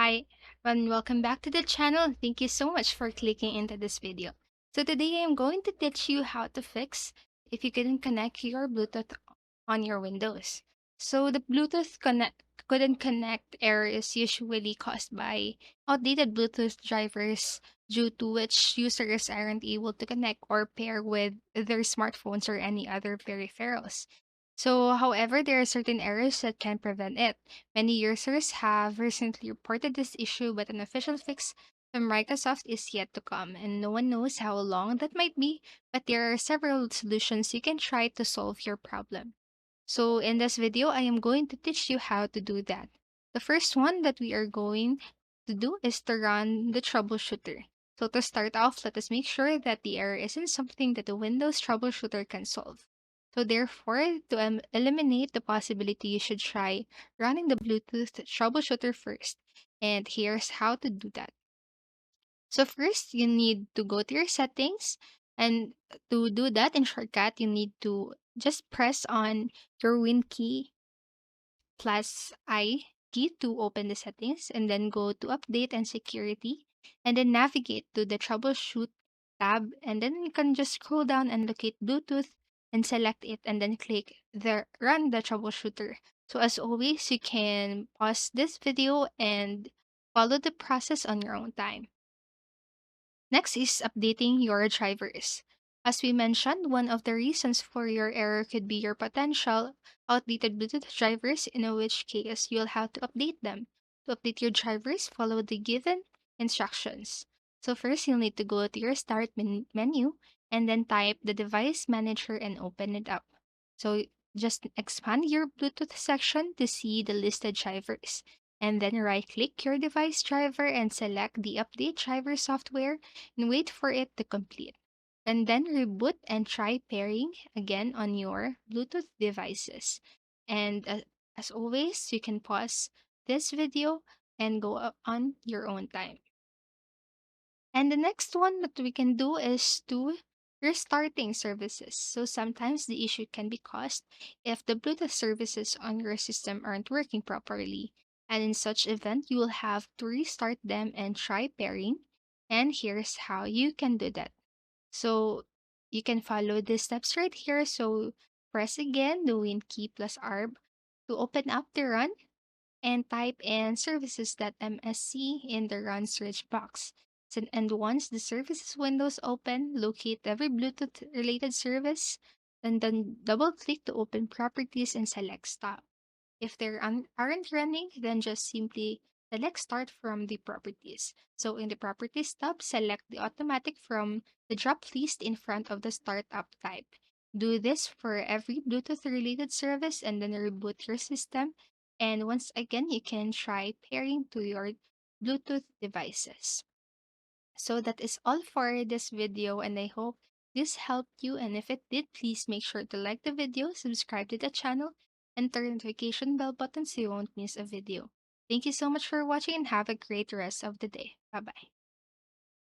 Hi, and welcome back to the channel. Thank you so much for clicking into this video. So today I'm going to teach you how to fix if you couldn't connect your Bluetooth on your Windows. So the Bluetooth couldn't connect error is usually caused by outdated Bluetooth drivers due to which users aren't able to connect or pair with their smartphones or any other peripherals. So, however, there are certain errors that can prevent it. Many users have recently reported this issue, but an official fix from Microsoft is yet to come, and no one knows how long that might be, but there are several solutions you can try to solve your problem. So, in this video, I am going to teach you how to do that. The first one that we are going to do is to run the troubleshooter. So, to start off, let us make sure that the error isn't something that the Windows troubleshooter can solve. So therefore, to eliminate the possibility, you should try running the Bluetooth troubleshooter first. And here's how to do that. So first, you need to go to your settings. And to do that in shortcut, you need to just press on your Win key plus I key to open the settings, and then go to Update and Security, and then navigate to the Troubleshoot tab, and then you can just scroll down and locate Bluetooth and select it, and then click the Run the Troubleshooter. So as always, you can pause this video and follow the process on your own time. Next is updating your drivers. As we mentioned, one of the reasons for your error could be your potential outdated Bluetooth drivers, in which case you'll have to update them. To update your drivers, follow the given instructions. So first, you'll need to go to your Start menu and then type the device manager and open it up. So just expand your Bluetooth section to see the listed drivers. And then right-click your device driver and select the Update Driver software and wait for it to complete. And then reboot and try pairing again on your Bluetooth devices. And as always, you can pause this video and go on your own time. And the next one that we can do is to restarting services. So sometimes the issue can be caused if the Bluetooth services on your system aren't working properly. And in such event, you will have to restart them and try pairing. And here's how you can do that. So you can follow the steps right here. So press again the Win key plus ARB to open up the run and type in services.msc in the run search box. And once the services windows open, locate every Bluetooth related service and then double click to open properties and select stop. If they aren't running, then just simply select start from the properties. So in the properties tab, select the automatic from the drop list in front of the startup type. Do this for every Bluetooth related service and then reboot your system. And once again, you can try pairing to your Bluetooth devices. So that is all for this video, and I hope this helped you. And if it did, please make sure to like the video, subscribe to the channel, and turn the notification bell button so you won't miss a video. Thank you so much for watching and have a great rest of the day. Bye bye.